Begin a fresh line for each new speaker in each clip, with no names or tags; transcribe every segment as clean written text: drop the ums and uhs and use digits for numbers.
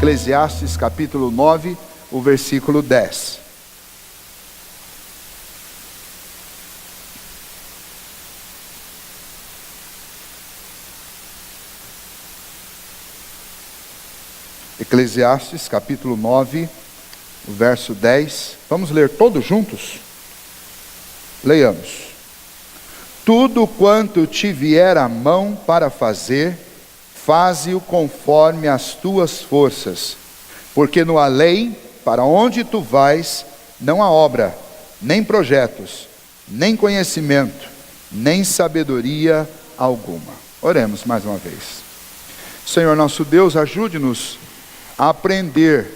Eclesiastes capítulo 9, o versículo 10. Eclesiastes capítulo 9, o verso 10. Vamos ler todos juntos? Leiamos. Tudo quanto te vier à mão para fazer, faze-o conforme as tuas forças, porque no além, para onde tu vais, não há obra, nem projetos, nem conhecimento, nem sabedoria alguma. Oremos mais uma vez. Senhor nosso Deus, ajude-nos a aprender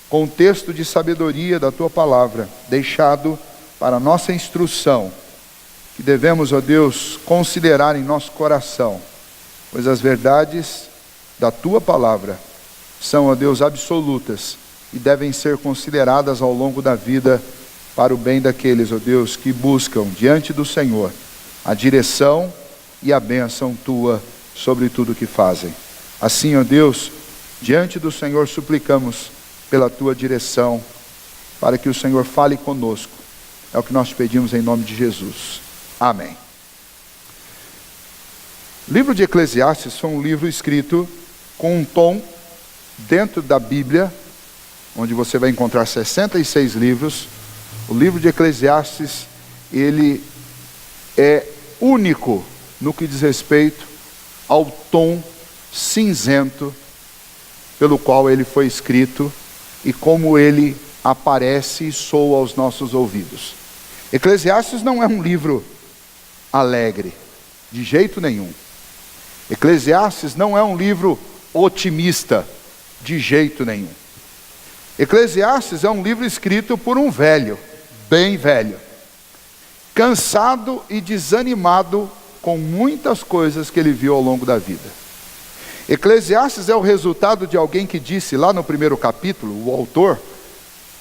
com o texto de sabedoria da tua palavra, deixado para a nossa instrução, que devemos, ó Deus, considerar em nosso coração, pois as verdades da tua palavra são, ó Deus, absolutas e devem ser consideradas ao longo da vida para o bem daqueles, ó Deus, que buscam diante do Senhor a direção e a bênção tua sobre tudo que fazem. Assim, ó Deus, diante do Senhor suplicamos pela tua direção, para que o Senhor fale conosco. É o que nós pedimos em nome de Jesus. Amém. O livro de Eclesiastes foi um livro escrito com um tom dentro da Bíblia, onde você vai encontrar 66 livros. O livro de Eclesiastes, ele é único no que diz respeito ao tom cinzento pelo qual ele foi escrito e como ele aparece e soa aos nossos ouvidos. Eclesiastes não é um livro alegre, de jeito nenhum. Eclesiastes não é um livro otimista, de jeito nenhum. Eclesiastes é um livro escrito por um velho, bem velho, cansado e desanimado com muitas coisas que ele viu ao longo da vida. Eclesiastes é o resultado de alguém que disse lá no primeiro capítulo, o autor,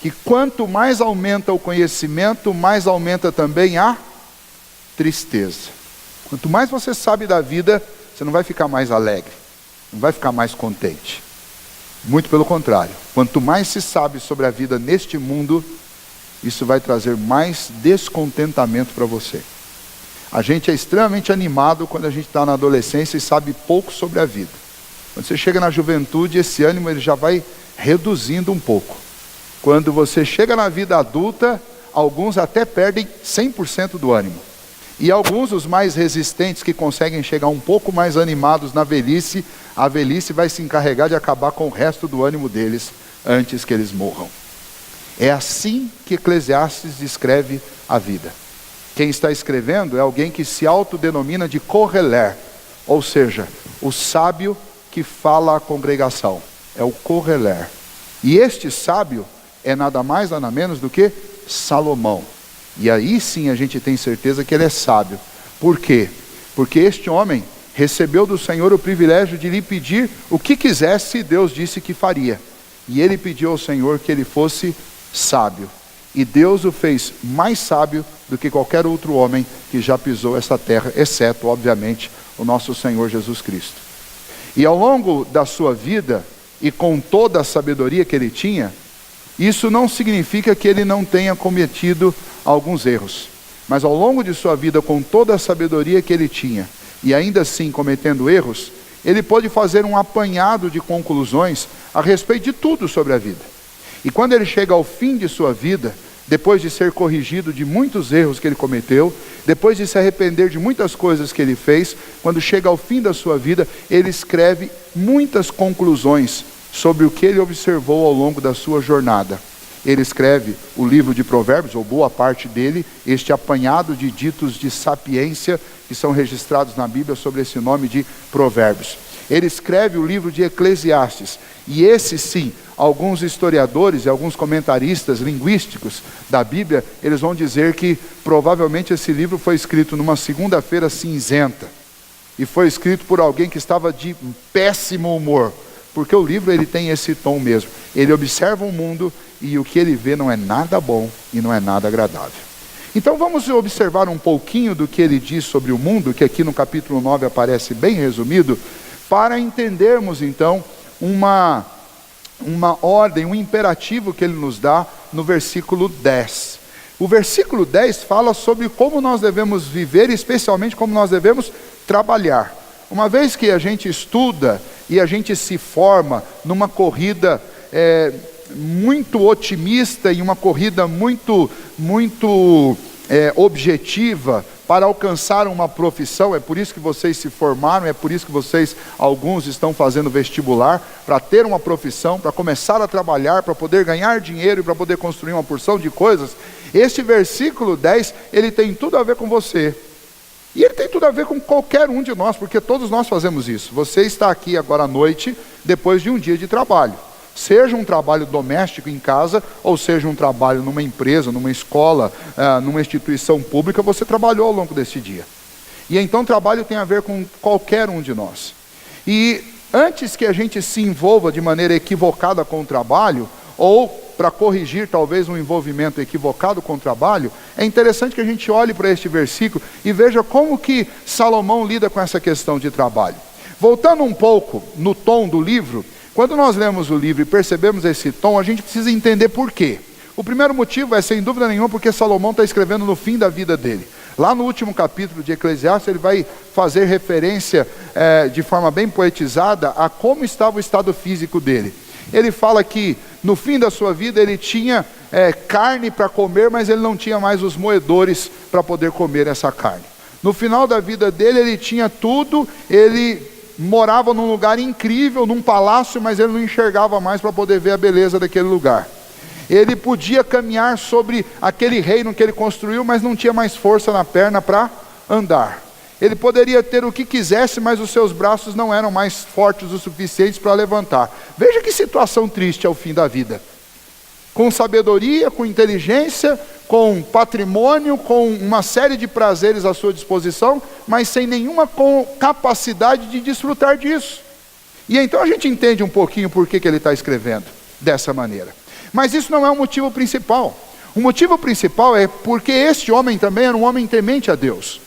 que quanto mais aumenta o conhecimento, mais aumenta também a tristeza. Quanto mais você sabe da vida, você não vai ficar mais alegre, não vai ficar mais contente. Muito pelo contrário, quanto mais se sabe sobre a vida neste mundo, isso vai trazer mais descontentamento para você. A gente é extremamente animado quando a gente está na adolescência e sabe pouco sobre a vida. Quando você chega na juventude, esse ânimo ele já vai reduzindo um pouco. Quando você chega na vida adulta, alguns até perdem 100% do ânimo. E alguns, os mais resistentes, que conseguem chegar um pouco mais animados na velhice, a velhice vai se encarregar de acabar com o resto do ânimo deles antes que eles morram. É assim que Eclesiastes descreve a vida. Quem está escrevendo é alguém que se autodenomina de Correler, ou seja, o sábio que fala à congregação. É o Correler. E este sábio é nada mais, nada menos do que Salomão. E aí sim a gente tem certeza que ele é sábio. Por quê? Porque este homem recebeu do Senhor o privilégio de lhe pedir o que quisesse, e Deus disse que faria. E ele pediu ao Senhor que ele fosse sábio. E Deus o fez mais sábio do que qualquer outro homem que já pisou essa terra, exceto, obviamente, o nosso Senhor Jesus Cristo. E ao longo da sua vida, e com toda a sabedoria que ele tinha, isso não significa que ele não tenha cometido alguns erros. Mas ao longo de sua vida, com toda a sabedoria que ele tinha, e ainda assim cometendo erros, ele pôde fazer um apanhado de conclusões a respeito de tudo sobre a vida. E quando ele chega ao fim de sua vida, depois de ser corrigido de muitos erros que ele cometeu, depois de se arrepender de muitas coisas que ele fez, quando chega ao fim da sua vida, ele escreve muitas conclusões sobre o que ele observou ao longo da sua jornada. Ele escreve o livro de Provérbios, ou boa parte dele, este apanhado de ditos de sapiência que são registrados na Bíblia sob esse nome de Provérbios. Ele escreve o livro de Eclesiastes, e esse sim, alguns historiadores e alguns comentaristas linguísticos da Bíblia, eles vão dizer que provavelmente esse livro foi escrito numa segunda-feira cinzenta, e foi escrito por alguém que estava de péssimo humor, porque o livro ele tem esse tom mesmo. Ele observa o mundo e o que ele vê não é nada bom e não é nada agradável. Então vamos observar um pouquinho do que ele diz sobre o mundo, que aqui no capítulo 9 aparece bem resumido, para entendermos então uma uma ordem, um imperativo que ele nos dá no versículo 10. O versículo 10 fala sobre como nós devemos viver, especialmente como nós devemos trabalhar. Uma vez que a gente estuda e a gente se forma numa corrida muito otimista e uma corrida muito objetiva para alcançar uma profissão, é por isso que vocês se formaram, é por isso que vocês, alguns estão fazendo vestibular, para ter uma profissão, para começar a trabalhar, para poder ganhar dinheiro e para poder construir uma porção de coisas. Este versículo 10, ele tem tudo a ver com você. E ele tem tudo a ver com qualquer um de nós, porque todos nós fazemos isso. Você está aqui agora à noite, depois de um dia de trabalho. Seja um trabalho doméstico em casa, ou seja um trabalho numa empresa, numa escola, numa instituição pública, você trabalhou ao longo desse dia. E então trabalho tem a ver com qualquer um de nós. E antes que a gente se envolva de maneira equivocada com o trabalho, ou para corrigir talvez um envolvimento equivocado com o trabalho, é interessante que a gente olhe para este versículo e veja como que Salomão lida com essa questão de trabalho. Voltando um pouco no tom do livro, quando nós lemos o livro e percebemos esse tom, a gente precisa entender por quê. O primeiro motivo é, sem dúvida nenhuma, porque Salomão está escrevendo no fim da vida dele. Lá no último capítulo de Eclesiastes, ele vai fazer referência de forma bem poetizada a como estava o estado físico dele. Ele fala que no fim da sua vida ele tinha carne para comer, mas ele não tinha mais os moedores para poder comer essa carne. No final da vida dele ele tinha tudo, ele morava num lugar incrível, num palácio, mas ele não enxergava mais para poder ver a beleza daquele lugar. Ele podia caminhar sobre aquele reino que ele construiu, mas não tinha mais força na perna para andar. Ele poderia ter o que quisesse, mas os seus braços não eram mais fortes o suficiente para levantar. Veja que situação triste ao fim da vida. Com sabedoria, com inteligência, com patrimônio, com uma série de prazeres à sua disposição, mas sem nenhuma capacidade de desfrutar disso. E então a gente entende um pouquinho por que ele está escrevendo dessa maneira. Mas isso não é o motivo principal. O motivo principal é porque este homem também era um homem temente a Deus.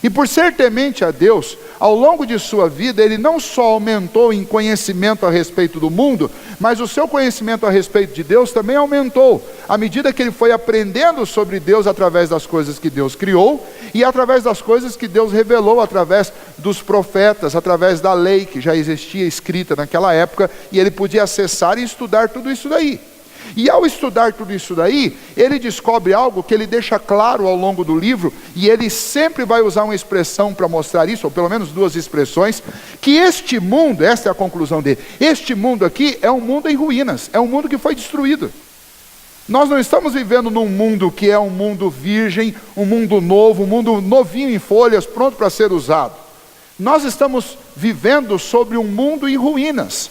E por ser temente a Deus, ao longo de sua vida, ele não só aumentou em conhecimento a respeito do mundo, mas o seu conhecimento a respeito de Deus também aumentou, à medida que ele foi aprendendo sobre Deus através das coisas que Deus criou, e através das coisas que Deus revelou através dos profetas, através da lei que já existia escrita naquela época, e ele podia acessar e estudar tudo isso daí. E ao estudar tudo isso daí, ele descobre algo que ele deixa claro ao longo do livro, e ele sempre vai usar uma expressão para mostrar isso, ou pelo menos duas expressões, que este mundo, esta é a conclusão dele, este mundo aqui é um mundo em ruínas, é um mundo que foi destruído. Nós não estamos vivendo num mundo que é um mundo virgem, um mundo novo, um mundo novinho em folhas, pronto para ser usado. Nós estamos vivendo sobre um mundo em ruínas.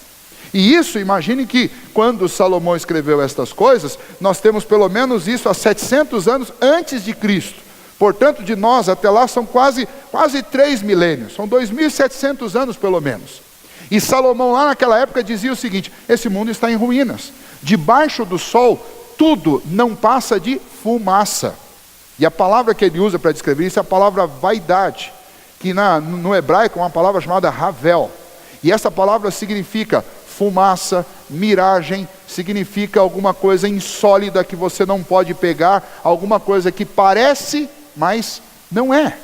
E isso, imagine que quando Salomão escreveu estas coisas, nós temos pelo menos isso há 700 anos antes de Cristo. Portanto, de nós até lá são quase 3 milênios, são 2.700 anos pelo menos. E Salomão lá naquela época dizia o seguinte: esse mundo está em ruínas. Debaixo do sol, tudo não passa de fumaça. E a palavra que ele usa para descrever isso é a palavra vaidade, que no hebraico é uma palavra chamada havel. E essa palavra significa fumaça, miragem, significa alguma coisa insólida que você não pode pegar, alguma coisa que parece, mas não é.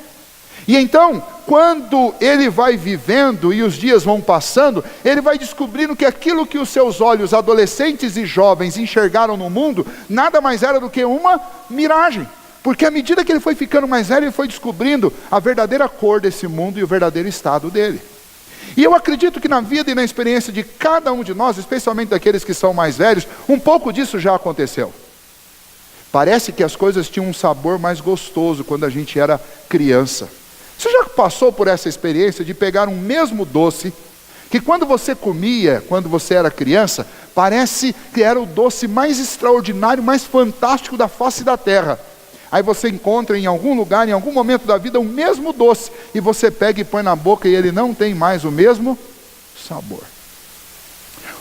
E então, quando ele vai vivendo e os dias vão passando, ele vai descobrindo que aquilo que os seus olhos adolescentes e jovens enxergaram no mundo, nada mais era do que uma miragem. Porque à medida que ele foi ficando mais velho, ele foi descobrindo a verdadeira cor desse mundo e o verdadeiro estado dele. E eu acredito que na vida e na experiência de cada um de nós, especialmente daqueles que são mais velhos, um pouco disso já aconteceu. Parece que as coisas tinham um sabor mais gostoso quando a gente era criança. Você já passou por essa experiência de pegar um mesmo doce, que quando você comia, quando você era criança, parece que era o doce mais extraordinário, mais fantástico da face da terra. Aí você encontra em algum lugar, em algum momento da vida, o mesmo doce, e você pega e põe na boca e ele não tem mais o mesmo sabor.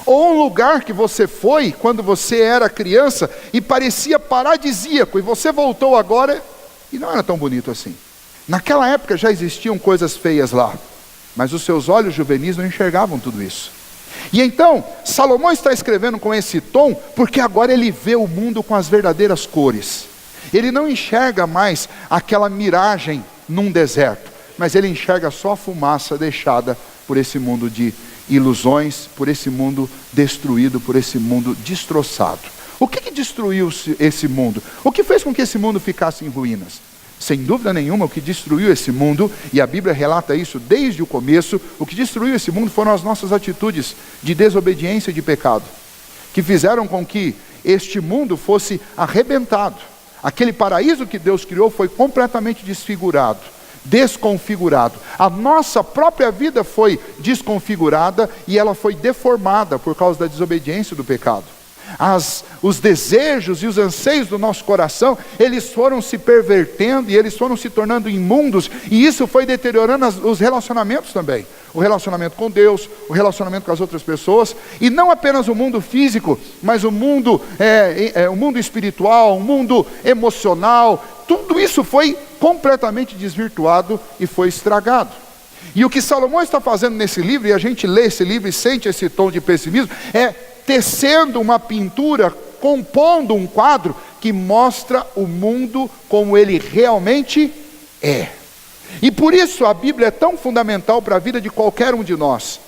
Ou um lugar que você foi quando você era criança e parecia paradisíaco, e você voltou agora e não era tão bonito assim. Naquela época já existiam coisas feias lá, mas os seus olhos juvenis não enxergavam tudo isso. E então, Salomão está escrevendo com esse tom, porque agora ele vê o mundo com as verdadeiras cores. Ele não enxerga mais aquela miragem num deserto, mas ele enxerga só a fumaça deixada por esse mundo de ilusões, por esse mundo destruído, por esse mundo destroçado. O que destruiu esse mundo? O que fez com que esse mundo ficasse em ruínas? Sem dúvida nenhuma, o que destruiu esse mundo, e a Bíblia relata isso desde o começo, o que destruiu esse mundo foram as nossas atitudes de desobediência e de pecado, que fizeram com que este mundo fosse arrebentado. Aquele paraíso que Deus criou foi completamente desfigurado, desconfigurado. A nossa própria vida foi desconfigurada e ela foi deformada por causa da desobediência e do pecado. Os desejos e os anseios do nosso coração, eles foram se pervertendo e eles foram se tornando imundos, e isso foi deteriorando os relacionamentos também. O relacionamento com Deus, o relacionamento com as outras pessoas, e não apenas o mundo físico, mas o mundo espiritual, o mundo emocional. Tudo isso foi completamente desvirtuado e foi estragado. E o que Salomão está fazendo nesse livro, e a gente lê esse livro e sente esse tom de pessimismo, é tecendo uma pintura, compondo um quadro que mostra o mundo como ele realmente é. E por isso a Bíblia é tão fundamental para a vida de qualquer um de nós,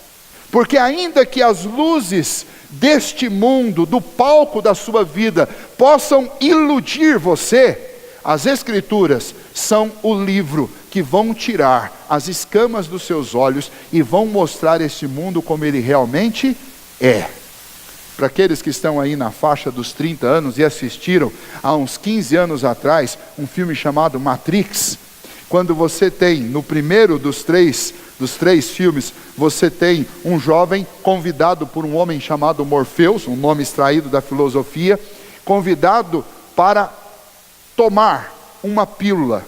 porque ainda que as luzes deste mundo, do palco da sua vida, possam iludir você, as Escrituras são o livro que vão tirar as escamas dos seus olhos e vão mostrar este mundo como ele realmente é. Para aqueles que estão aí na faixa dos 30 anos e assistiram há uns 15 anos atrás um filme chamado Matrix, quando você tem, no primeiro dos três filmes, você tem um jovem convidado por um homem chamado Morpheus, um nome extraído da filosofia, convidado para tomar uma pílula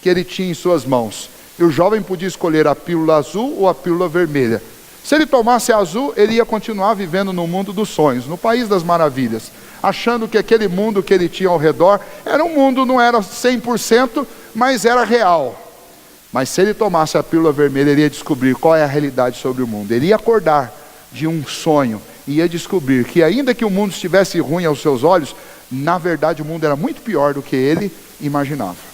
que ele tinha em suas mãos. E o jovem podia escolher a pílula azul ou a pílula vermelha. Se ele tomasse a azul, ele ia continuar vivendo no mundo dos sonhos, no país das maravilhas, achando que aquele mundo que ele tinha ao redor era um mundo, não era 100%, mas era real. Mas se ele tomasse a pílula vermelha, ele ia descobrir qual é a realidade sobre o mundo. Ele ia acordar de um sonho e ia descobrir que ainda que o mundo estivesse ruim aos seus olhos, na verdade o mundo era muito pior do que ele imaginava.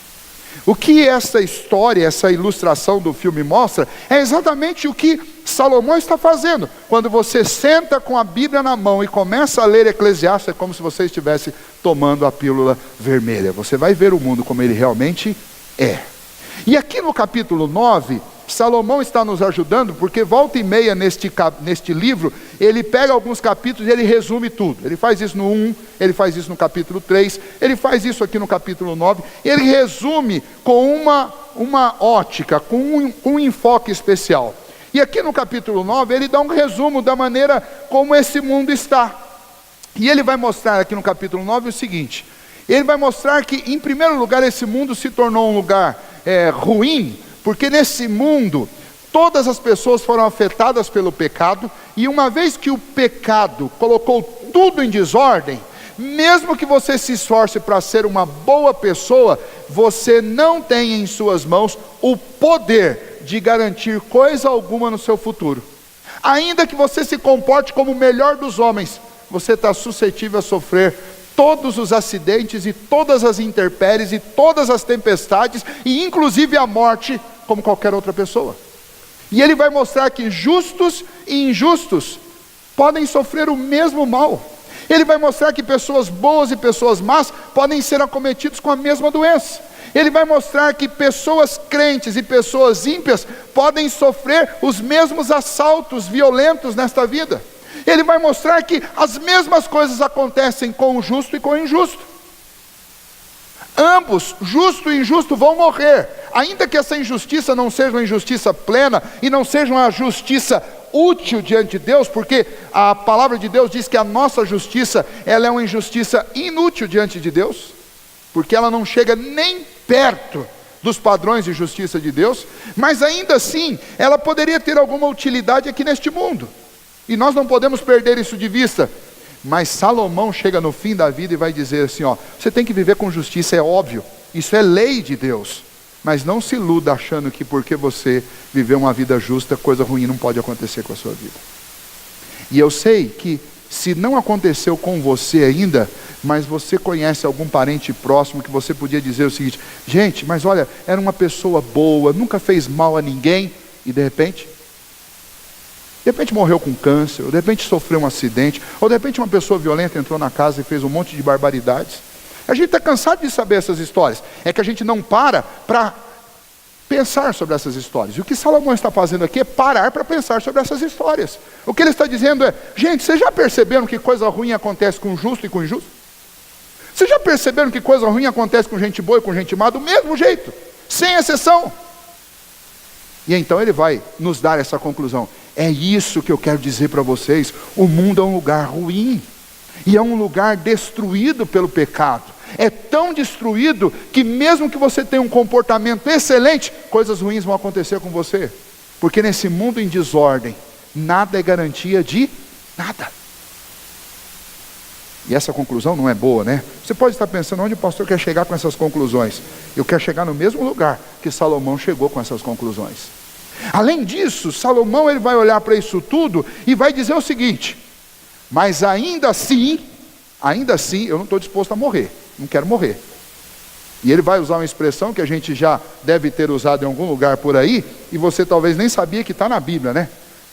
O que essa história, essa ilustração do filme mostra, é exatamente o que Salomão está fazendo. Quando você senta com a Bíblia na mão e começa a ler Eclesiastes, é como se você estivesse tomando a pílula vermelha. Você vai ver o mundo como ele realmente é. E aqui no capítulo 9, Salomão está nos ajudando, porque volta e meia neste livro, ele pega alguns capítulos e ele resume tudo. Ele faz isso no 1, ele faz isso no capítulo 3, ele faz isso aqui no capítulo 9, ele resume com uma ótica, com um enfoque especial. E aqui no capítulo 9, ele dá um resumo da maneira como esse mundo está. E ele vai mostrar aqui no capítulo 9 o seguinte: ele vai mostrar que, em primeiro lugar, esse mundo se tornou um lugar ruim, porque nesse mundo todas as pessoas foram afetadas pelo pecado, e uma vez que o pecado colocou tudo em desordem, mesmo que você se esforce para ser uma boa pessoa, você não tem em suas mãos o poder de garantir coisa alguma no seu futuro. Ainda que você se comporte como o melhor dos homens, você está suscetível a sofrer todos os acidentes e todas as intempéries e todas as tempestades, e inclusive a morte, como qualquer outra pessoa. E ele vai mostrar que justos e injustos podem sofrer o mesmo mal. Ele vai mostrar que pessoas boas e pessoas más podem ser acometidos com a mesma doença. Ele vai mostrar que pessoas crentes e pessoas ímpias podem sofrer os mesmos assaltos violentos nesta vida. Ele vai mostrar que as mesmas coisas acontecem com o justo e com o injusto. Ambos, justo e injusto, vão morrer. Ainda que essa injustiça não seja uma injustiça plena e não seja uma justiça útil diante de Deus, porque a palavra de Deus diz que a nossa justiça, ela é uma injustiça inútil diante de Deus, porque ela não chega nem perto dos padrões de justiça de Deus, mas ainda assim, ela poderia ter alguma utilidade aqui neste mundo, e nós não podemos perder isso de vista. Mas Salomão chega no fim da vida e vai dizer assim, você tem que viver com justiça, é óbvio, isso é lei de Deus, mas não se iluda achando que porque você viveu uma vida justa, coisa ruim não pode acontecer com a sua vida. E eu sei que se não aconteceu com você ainda, mas você conhece algum parente próximo que você podia dizer o seguinte: gente, mas olha, era uma pessoa boa, nunca fez mal a ninguém, e de repente morreu com câncer, ou de repente sofreu um acidente, ou de repente uma pessoa violenta entrou na casa e fez um monte de barbaridades. A gente está cansado de saber essas histórias, é que a gente não para pensar sobre essas histórias. E o que Salomão está fazendo aqui é parar para pensar sobre essas histórias. O que ele está dizendo é: gente, vocês já perceberam que coisa ruim acontece com o justo e com o injusto? Vocês já perceberam que coisa ruim acontece com gente boa e com gente má do mesmo jeito, sem exceção? E então ele vai nos dar essa conclusão. É isso que eu quero dizer para vocês: o mundo é um lugar ruim, e é um lugar destruído pelo pecado. É tão destruído que mesmo que você tenha um comportamento excelente, coisas ruins vão acontecer com você. Porque nesse mundo em desordem, nada é garantia de nada. E essa conclusão não é boa, né? Você pode estar pensando: onde o pastor quer chegar com essas conclusões? Eu quero chegar no mesmo lugar que Salomão chegou com essas conclusões. Além disso, Salomão ele vai olhar para isso tudo e vai dizer o seguinte: mas ainda assim, eu não estou disposto a morrer, não quero morrer. E ele vai usar uma expressão que a gente já deve ter usado em algum lugar por aí, e você talvez nem sabia que está na Bíblia, né?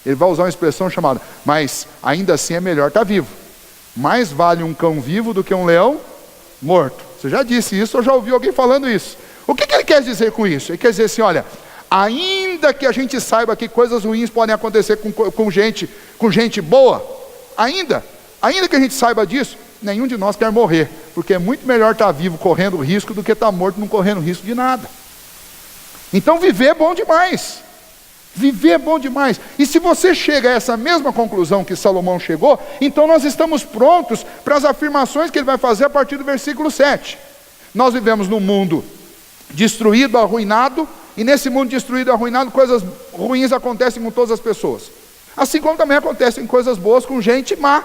Ele vai usar uma expressão chamada: mas ainda assim é melhor estar vivo. Mais vale um cão vivo do que um leão morto. Você já disse isso ou já ouviu alguém falando isso? O que ele quer dizer com isso? Ele quer dizer assim: olha, ainda que a gente saiba que coisas ruins podem acontecer com gente boa, ainda que a gente saiba disso, nenhum de nós quer morrer, porque é muito melhor estar vivo correndo risco do que estar morto não correndo risco de nada. Então viver é bom demais. Viver é bom demais. E se você chega a essa mesma conclusão que Salomão chegou, então nós estamos prontos para as afirmações que ele vai fazer a partir do versículo 7. Nós vivemos num mundo destruído, arruinado, e nesse mundo destruído e arruinado, coisas ruins acontecem com todas as pessoas. Assim como também acontecem coisas boas com gente má.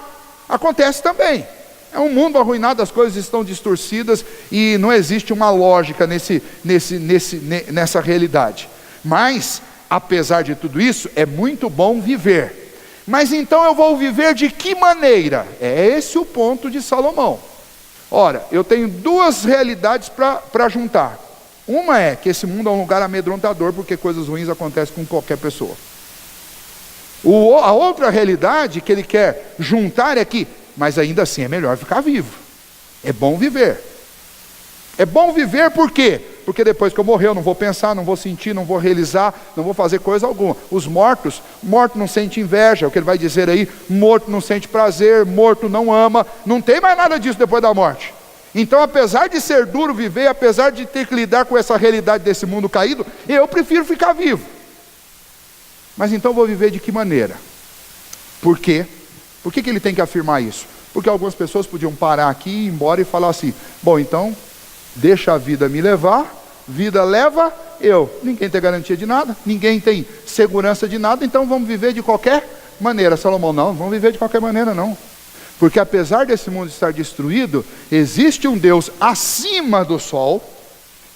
Acontece também. É um mundo arruinado, as coisas estão distorcidas e não existe uma lógica nessa realidade. Mas, apesar de tudo isso, é muito bom viver. Mas então eu vou viver de que maneira? É esse o ponto de Salomão. Ora, eu tenho duas realidades para juntar. Uma é que esse mundo é um lugar amedrontador, porque coisas ruins acontecem com qualquer pessoa. A outra realidade que ele quer juntar é que, mas ainda assim é melhor ficar vivo. É bom viver. É bom viver por quê? Porque depois que eu morrer eu não vou pensar, não vou sentir, não vou realizar, não vou fazer coisa alguma. Os morto não sente inveja, é o que ele vai dizer aí: morto não sente prazer, morto não ama, não tem mais nada disso depois da morte. Então, apesar de ser duro viver, apesar de ter que lidar com essa realidade desse mundo caído, eu prefiro ficar vivo. Mas então vou viver de que maneira? Por quê? Por que ele tem que afirmar isso? Porque algumas pessoas podiam parar aqui, ir embora e falar assim: bom, então deixa a vida me levar, vida leva eu. Ninguém tem garantia de nada, ninguém tem segurança de nada, então vamos viver de qualquer maneira. Salomão: não vamos viver de qualquer maneira não. Porque apesar desse mundo estar destruído, existe um Deus acima do sol,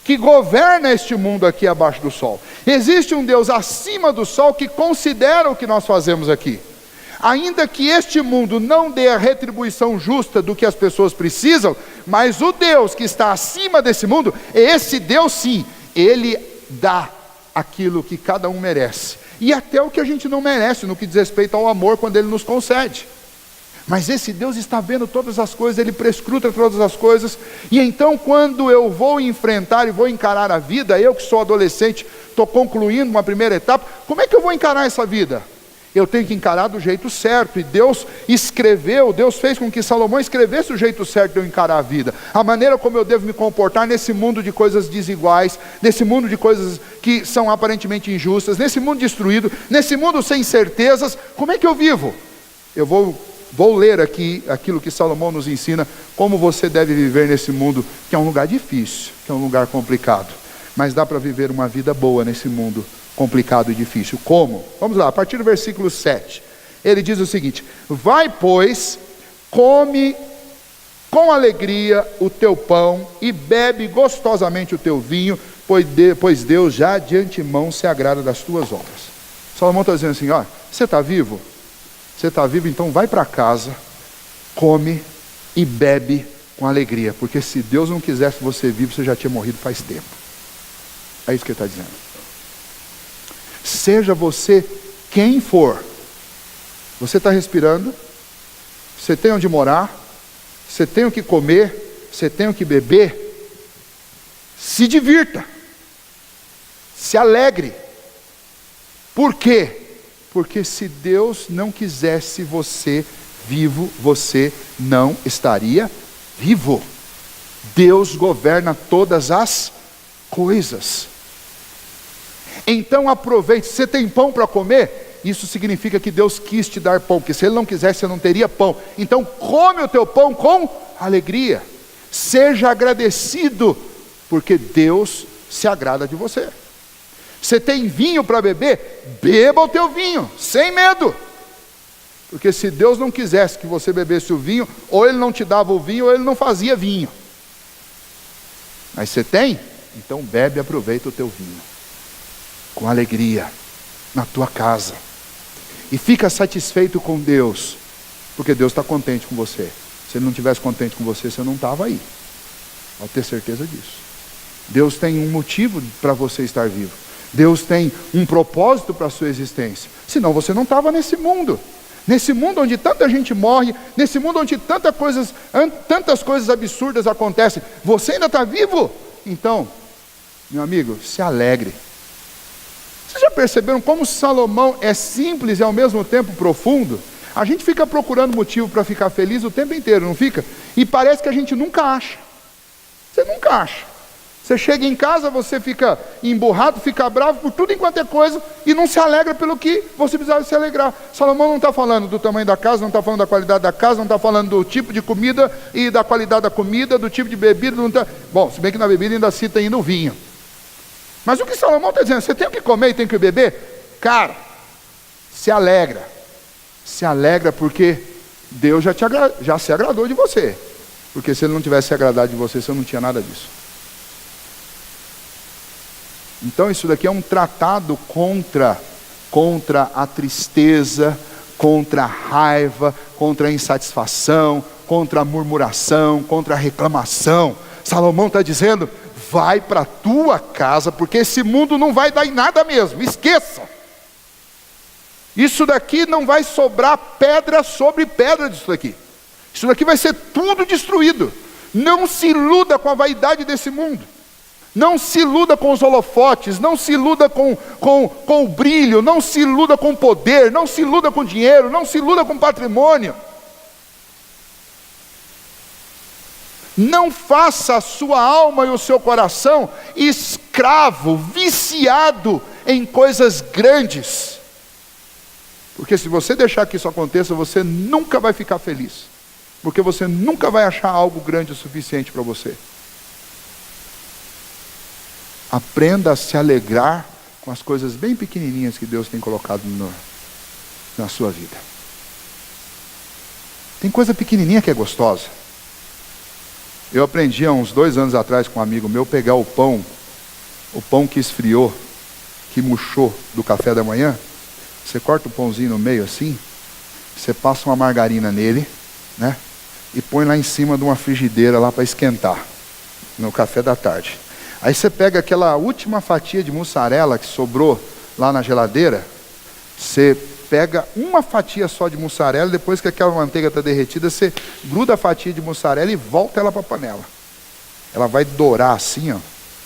que governa este mundo aqui abaixo do sol. Existe um Deus acima do sol que considera o que nós fazemos aqui. Ainda que este mundo não dê a retribuição justa do que as pessoas precisam, mas o Deus que está acima desse mundo, esse Deus sim, ele dá aquilo que cada um merece. E até o que a gente não merece no que diz respeito ao amor, quando ele nos concede. Mas esse Deus está vendo todas as coisas, ele prescruta todas as coisas. E então quando eu vou enfrentar e vou encarar a vida, eu que sou adolescente, estou concluindo uma primeira etapa, como é que eu vou encarar essa vida? Eu tenho que encarar do jeito certo. E Deus fez com que Salomão escrevesse o jeito certo de eu encarar a vida. A maneira como eu devo me comportar nesse mundo de coisas desiguais, nesse mundo de coisas que são aparentemente injustas, nesse mundo destruído, nesse mundo sem certezas. Como é que eu vivo? Eu vou ler aqui aquilo que Salomão nos ensina, como você deve viver nesse mundo, que é um lugar difícil, que é um lugar complicado. Mas dá para viver uma vida boa nesse mundo complicado e difícil. Como? Vamos lá, a partir do versículo 7. Ele diz o seguinte: vai, pois, come com alegria o teu pão e bebe gostosamente o teu vinho, pois Deus já de antemão se agrada das tuas obras. Salomão está dizendo assim: ó, você está vivo? Você está vivo, então vai para casa, come e bebe com alegria. Porque se Deus não quisesse você vivo, você já tinha morrido faz tempo. É isso que ele está dizendo. Seja você quem for. Você está respirando, você tem onde morar, você tem o que comer, você tem o que beber. Se divirta. Se alegre. Por quê? Porque se Deus não quisesse você vivo, você não estaria vivo. Deus governa todas as coisas. Então aproveite. Você tem pão para comer? Isso significa que Deus quis te dar pão, porque se Ele não quisesse, você não teria pão. Então come o teu pão com alegria. Seja agradecido, porque Deus se agrada de você. Você tem vinho para beber? Beba o teu vinho, sem medo. Porque se Deus não quisesse que você bebesse o vinho, ou Ele não te dava o vinho, ou Ele não fazia vinho. Mas você tem? Então bebe e aproveita o teu vinho. Com alegria, na tua casa. E fica satisfeito com Deus, porque Deus está contente com você. Se Ele não estivesse contente com você, você não estava aí. Pode ter certeza disso. Deus tem um motivo para você estar vivo. Deus tem um propósito para a sua existência. Senão você não estava nesse mundo. Nesse mundo onde tanta gente morre, nesse mundo onde tantas coisas absurdas acontecem, você ainda está vivo? Então, meu amigo, se alegre. Vocês já perceberam como Salomão é simples e ao mesmo tempo profundo? A gente fica procurando motivo para ficar feliz o tempo inteiro, não fica? E parece que a gente nunca acha. Você nunca acha. Você chega em casa, você fica emburrado, fica bravo por tudo enquanto é coisa e não se alegra pelo que você precisava se alegrar. Salomão não está falando do tamanho da casa, não está falando da qualidade da casa, não está falando do tipo de comida e da qualidade da comida, do tipo de bebida. Não tá... Bom, se bem que na bebida ainda cita ainda o vinho. Mas o que Salomão está dizendo? Você tem o que comer e tem o que beber? Cara, se alegra. Se alegra porque Deus já se agradou de você. Porque se Ele não tivesse se agradado de você, você não tinha nada disso. Então isso daqui é um tratado contra a tristeza, contra a raiva, contra a insatisfação, contra a murmuração, contra a reclamação. Salomão está dizendo, vai para a tua casa, porque esse mundo não vai dar em nada mesmo, esqueça. Isso daqui não vai sobrar pedra sobre pedra disso daqui. Isso daqui vai ser tudo destruído. Não se iluda com a vaidade desse mundo. Não se iluda com os holofotes, não se iluda com o brilho, não se iluda com o poder, não se iluda com o dinheiro, não se iluda com o patrimônio. Não faça a sua alma e o seu coração escravo, viciado em coisas grandes. Porque se você deixar que isso aconteça, você nunca vai ficar feliz. Porque você nunca vai achar algo grande o suficiente para você. Aprenda a se alegrar com as coisas bem pequenininhas que Deus tem colocado na sua vida. Tem coisa pequenininha que é gostosa. Eu aprendi há uns 2 anos atrás com um amigo meu, pegar o pão que esfriou, que murchou do café da manhã. Você corta o pãozinho no meio assim, você passa uma margarina nele, né? E põe lá em cima de uma frigideira lá para esquentar, no café da tarde. Aí você pega aquela última fatia de mussarela que sobrou lá na geladeira, você pega uma fatia só de mussarela, depois que aquela manteiga está derretida, você gruda a fatia de mussarela e volta ela para a panela. Ela vai dourar assim, ó.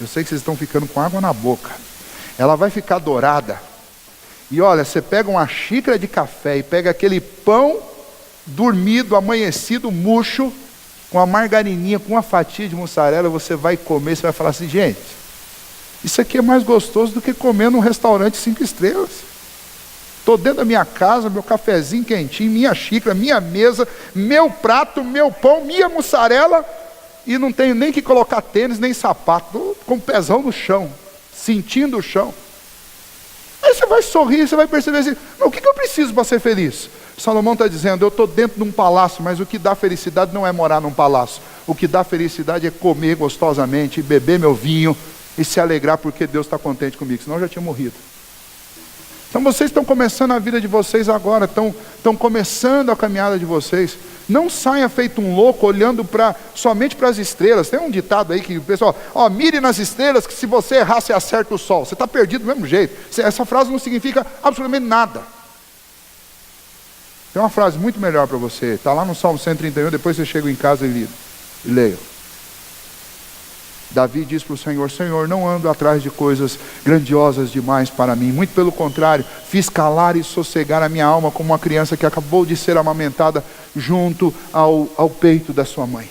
Eu sei que vocês estão ficando com água na boca. Ela vai ficar dourada. E olha, você pega uma xícara de café e pega aquele pão dormido, amanhecido, murcho, com a margarininha, com uma fatia de mussarela, você vai comer, você vai falar assim, gente, isso aqui é mais gostoso do que comer num restaurante 5 estrelas. Estou dentro da minha casa, meu cafezinho quentinho, minha xícara, minha mesa, meu prato, meu pão, minha mussarela, e não tenho nem que colocar tênis, nem sapato, estou com o pezão no chão, sentindo o chão. Aí você vai sorrir, você vai perceber assim, o que eu preciso para ser feliz? Salomão está dizendo, eu estou dentro de um palácio, mas o que dá felicidade não é morar num palácio. O que dá felicidade é comer gostosamente, beber meu vinho e se alegrar porque Deus está contente comigo, senão eu já tinha morrido. Então vocês estão começando a vida de vocês agora, estão começando a caminhada de vocês. Não saia feito um louco olhando somente para as estrelas. Tem um ditado aí que o pessoal, mire nas estrelas que se você errar, você acerta o sol. Você está perdido do mesmo jeito. Essa frase não significa absolutamente nada. Tem uma frase muito melhor para você. Está lá no Salmo 131, depois você chega em casa e leia. Davi diz para o Senhor: Senhor, não ando atrás de coisas grandiosas demais para mim. Muito pelo contrário, fiz calar e sossegar a minha alma como uma criança que acabou de ser amamentada junto ao peito da sua mãe.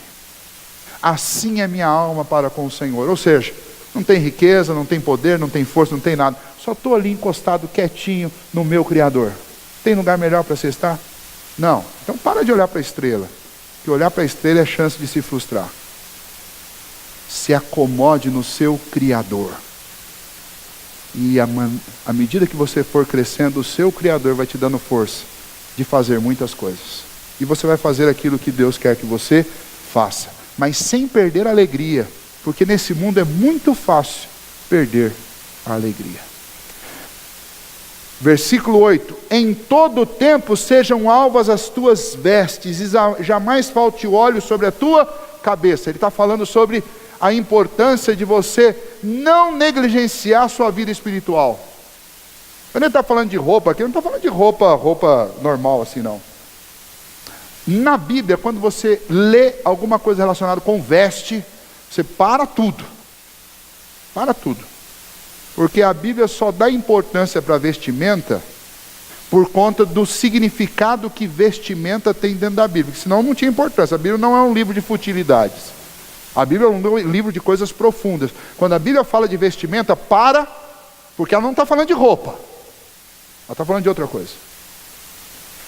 Assim é minha alma para com o Senhor. Ou seja, não tem riqueza, não tem poder, não tem força, não tem nada. Só estou ali encostado quietinho no meu Criador. Tem lugar melhor para você estar? Não. Então para de olhar para a estrela. Que olhar para a estrela é chance de se frustrar. Se acomode no seu Criador. E à medida que você for crescendo, o seu Criador vai te dando força de fazer muitas coisas. E você vai fazer aquilo que Deus quer que você faça. Mas sem perder a alegria. Porque nesse mundo é muito fácil perder a alegria. Versículo 8. Em todo tempo sejam alvas as tuas vestes, e jamais falte óleo sobre a tua cabeça. Ele está falando sobre a importância de você não negligenciar a sua vida espiritual. Quando ele está falando de roupa aqui, ele não está falando de roupa normal assim não. Na Bíblia, quando você lê alguma coisa relacionada com veste, você para tudo. Para tudo. Porque a Bíblia só dá importância para vestimenta por conta do significado que vestimenta tem dentro da Bíblia. Senão não tinha importância. A Bíblia não é um livro de futilidades. A Bíblia é um livro de coisas profundas. Quando a Bíblia fala de vestimenta, porque ela não está falando de roupa. Ela está falando de outra coisa.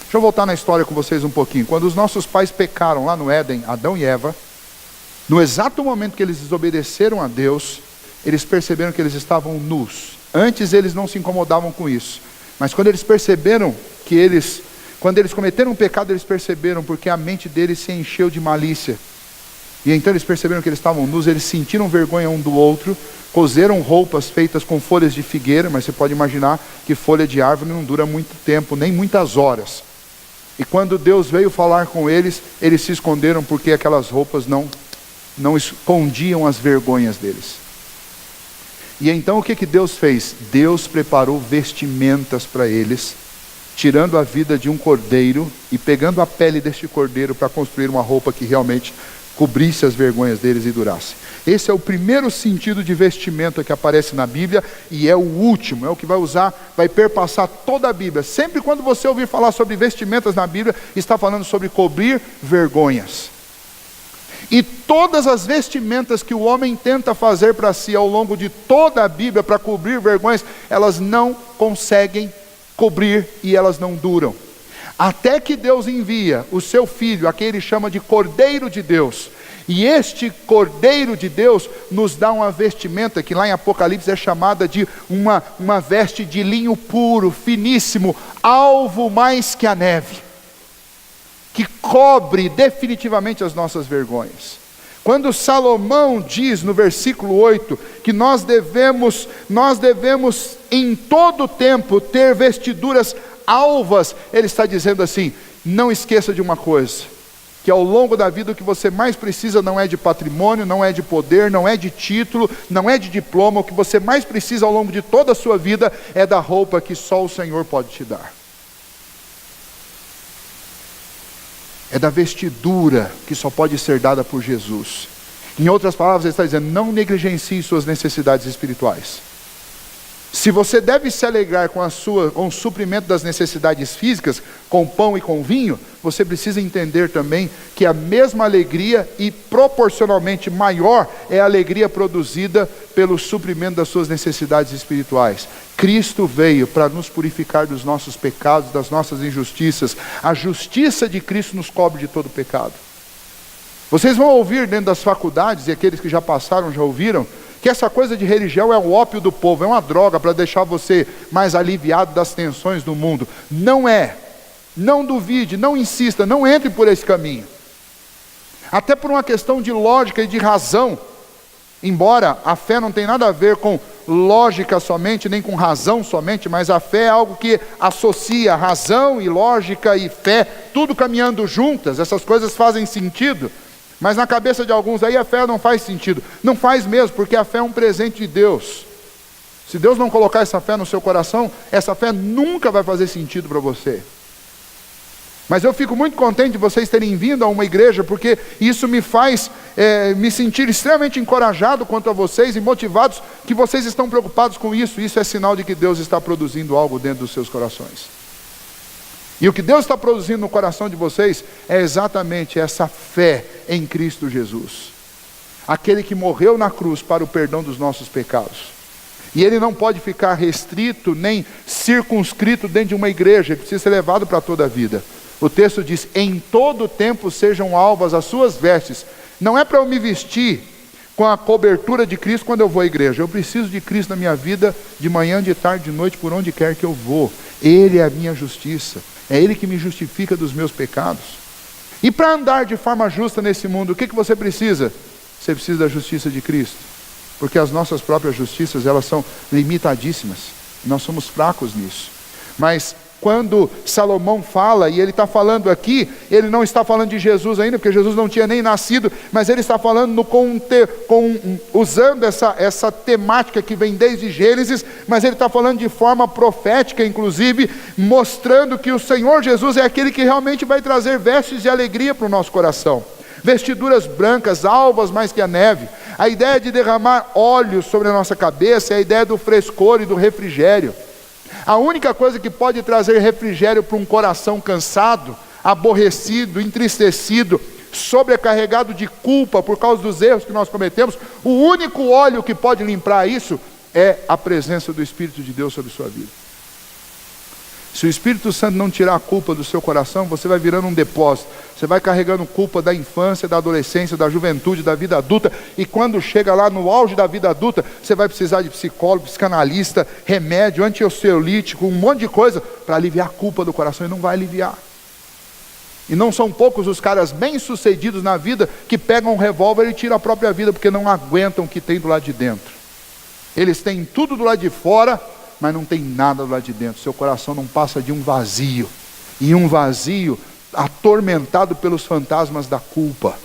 Deixa eu voltar na história com vocês um pouquinho. Quando os nossos pais pecaram lá no Éden, Adão e Eva, no exato momento que eles desobedeceram a Deus, eles perceberam que eles estavam nus. Antes eles não se incomodavam com isso. Mas quando eles perceberam quando eles cometeram um pecado, eles perceberam, porque a mente deles se encheu de malícia. E então eles perceberam que eles estavam nus, eles sentiram vergonha um do outro, coseram roupas feitas com folhas de figueira, mas você pode imaginar que folha de árvore não dura muito tempo, nem muitas horas. E quando Deus veio falar com eles, eles se esconderam porque aquelas roupas não escondiam as vergonhas deles. E então o que Deus fez? Deus preparou vestimentas para eles, tirando a vida de um cordeiro e pegando a pele deste cordeiro para construir uma roupa que realmente cobrisse as vergonhas deles e durasse. Esse é o primeiro sentido de vestimenta que aparece na Bíblia e é o último, é o que vai perpassar toda a Bíblia. Sempre quando você ouvir falar sobre vestimentas na Bíblia, está falando sobre cobrir vergonhas. E todas as vestimentas que o homem tenta fazer para si ao longo de toda a Bíblia para cobrir vergonhas, elas não conseguem cobrir e elas não duram. Até que Deus envia o seu filho, a quem ele chama de Cordeiro de Deus. E este Cordeiro de Deus nos dá uma vestimenta que lá em Apocalipse é chamada de uma veste de linho puro, finíssimo, alvo mais que a neve, que cobre definitivamente as nossas vergonhas. Quando Salomão diz no versículo 8 que nós devemos em todo tempo ter vestiduras alvas, ele está dizendo assim: não esqueça de uma coisa, que ao longo da vida o que você mais precisa não é de patrimônio, não é de poder, não é de título, não é de diploma. O que você mais precisa ao longo de toda a sua vida é da roupa que só o Senhor pode te dar. É da vestidura que só pode ser dada por Jesus. Em outras palavras, ele está dizendo: não negligencie suas necessidades espirituais. Se você deve se alegrar com o suprimento das necessidades físicas, com pão e com vinho, você precisa entender também que a mesma alegria e proporcionalmente maior é a alegria produzida pelo suprimento das suas necessidades espirituais. Cristo veio para nos purificar dos nossos pecados, das nossas injustiças. A justiça de Cristo nos cobre de todo pecado. Vocês vão ouvir dentro das faculdades, e aqueles que já passaram já ouviram, que essa coisa de religião é o ópio do povo, é uma droga para deixar você mais aliviado das tensões do mundo. Não é. Não duvide, não insista, não entre por esse caminho. Até por uma questão de lógica e de razão. Embora a fé não tenha nada a ver com lógica somente, nem com razão somente, mas a fé é algo que associa razão e lógica e fé, tudo caminhando juntas. Essas coisas fazem sentido, mas na cabeça de alguns aí a fé não faz sentido. Não faz mesmo, porque a fé é um presente de Deus. Se Deus não colocar essa fé no seu coração, essa fé nunca vai fazer sentido para você. Mas eu fico muito contente de vocês terem vindo a uma igreja, porque isso me faz me sentir extremamente encorajado quanto a vocês e motivados que vocês estão preocupados com isso. Isso é sinal de que Deus está produzindo algo dentro dos seus corações. E o que Deus está produzindo no coração de vocês é exatamente essa fé em Cristo Jesus. Aquele que morreu na cruz para o perdão dos nossos pecados. E ele não pode ficar restrito nem circunscrito dentro de uma igreja, ele precisa ser levado para toda a vida. O texto diz, em todo tempo sejam alvas as suas vestes. Não é para eu me vestir com a cobertura de Cristo quando eu vou à igreja. Eu preciso de Cristo na minha vida, de manhã, de tarde, de noite, por onde quer que eu vou. Ele é a minha justiça. É Ele que me justifica dos meus pecados. E para andar de forma justa nesse mundo, o que você precisa? Você precisa da justiça de Cristo. Porque as nossas próprias justiças, elas são limitadíssimas. Nós somos fracos nisso. Mas quando Salomão fala, e ele está falando aqui, ele não está falando de Jesus ainda, porque Jesus não tinha nem nascido, mas ele está falando usando essa temática que vem desde Gênesis, mas ele está falando de forma profética, inclusive, mostrando que o Senhor Jesus é aquele que realmente vai trazer vestes de alegria para o nosso coração. Vestiduras brancas, alvas mais que a neve. A ideia de derramar óleo sobre a nossa cabeça é a ideia do frescor e do refrigério. A única coisa que pode trazer refrigério para um coração cansado, aborrecido, entristecido, sobrecarregado de culpa por causa dos erros que nós cometemos, o único óleo que pode limpar isso é a presença do Espírito de Deus sobre a sua vida. Se o Espírito Santo não tirar a culpa do seu coração, você vai virando um depósito. Você vai carregando culpa da infância, da adolescência, da juventude, da vida adulta. E quando chega lá no auge da vida adulta, você vai precisar de psicólogo, psicanalista, remédio, antiansiolítico, um monte de coisa para aliviar a culpa do coração. E não vai aliviar. E não são poucos os caras bem-sucedidos na vida que pegam um revólver e tiram a própria vida, porque não aguentam o que tem do lado de dentro. Eles têm tudo do lado de fora, mas não tem nada do lado de dentro. Seu coração não passa de um vazio. E um vazio atormentado pelos fantasmas da culpa.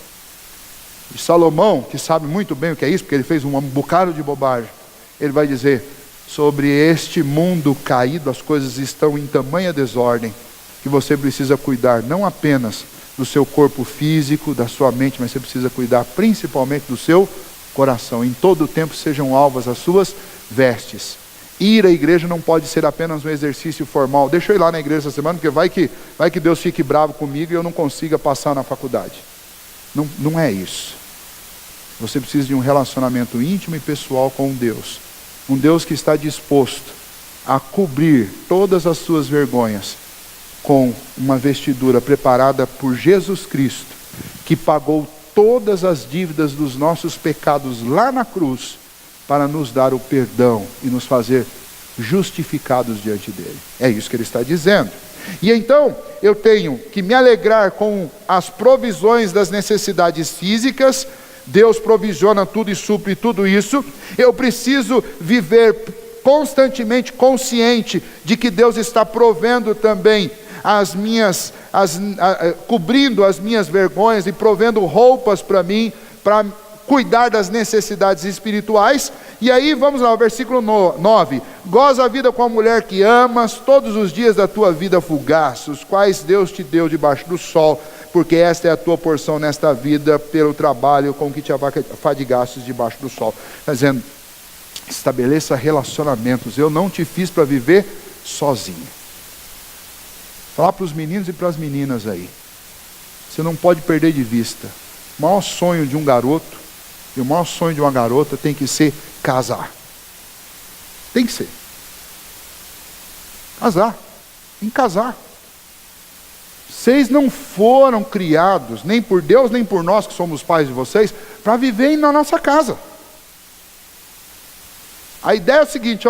E Salomão, que sabe muito bem o que é isso, porque ele fez um bocado de bobagem, ele vai dizer, sobre este mundo caído, as coisas estão em tamanha desordem, que você precisa cuidar não apenas do seu corpo físico, da sua mente, mas você precisa cuidar principalmente do seu coração. Em todo o tempo sejam alvas as suas vestes. Ir à igreja não pode ser apenas um exercício formal. Deixa eu ir lá na igreja essa semana, porque vai que Deus fique bravo comigo e eu não consiga passar na faculdade. Não é isso. Você precisa de um relacionamento íntimo e pessoal com Deus. Um Deus que está disposto a cobrir todas as suas vergonhas com uma vestidura preparada por Jesus Cristo, que pagou todas as dívidas dos nossos pecados lá na cruz, para nos dar o perdão e nos fazer justificados diante dele. É isso que ele está dizendo. E então, eu tenho que me alegrar com as provisões das necessidades físicas. Deus provisiona tudo e supre tudo isso. Eu preciso viver constantemente consciente de que Deus está provendo também cobrindo as minhas vergonhas e provendo roupas para mim, para cuidar das necessidades espirituais. E aí vamos lá, o versículo 9. Goza a vida com a mulher que amas todos os dias da tua vida fugaz, os quais Deus te deu debaixo do sol, porque esta é a tua porção nesta vida, pelo trabalho com que te afadigastes debaixo do sol. Está dizendo, estabeleça relacionamentos. Eu não te fiz para viver sozinho. Falar para os meninos e para as meninas aí, você não pode perder de vista, o maior sonho de um garoto e o maior sonho de uma garota tem que ser casar. Tem que ser. Casar. Tem que casar. Vocês não foram criados, nem por Deus, nem por nós que somos pais de vocês, para viver na nossa casa. A ideia é o seguinte,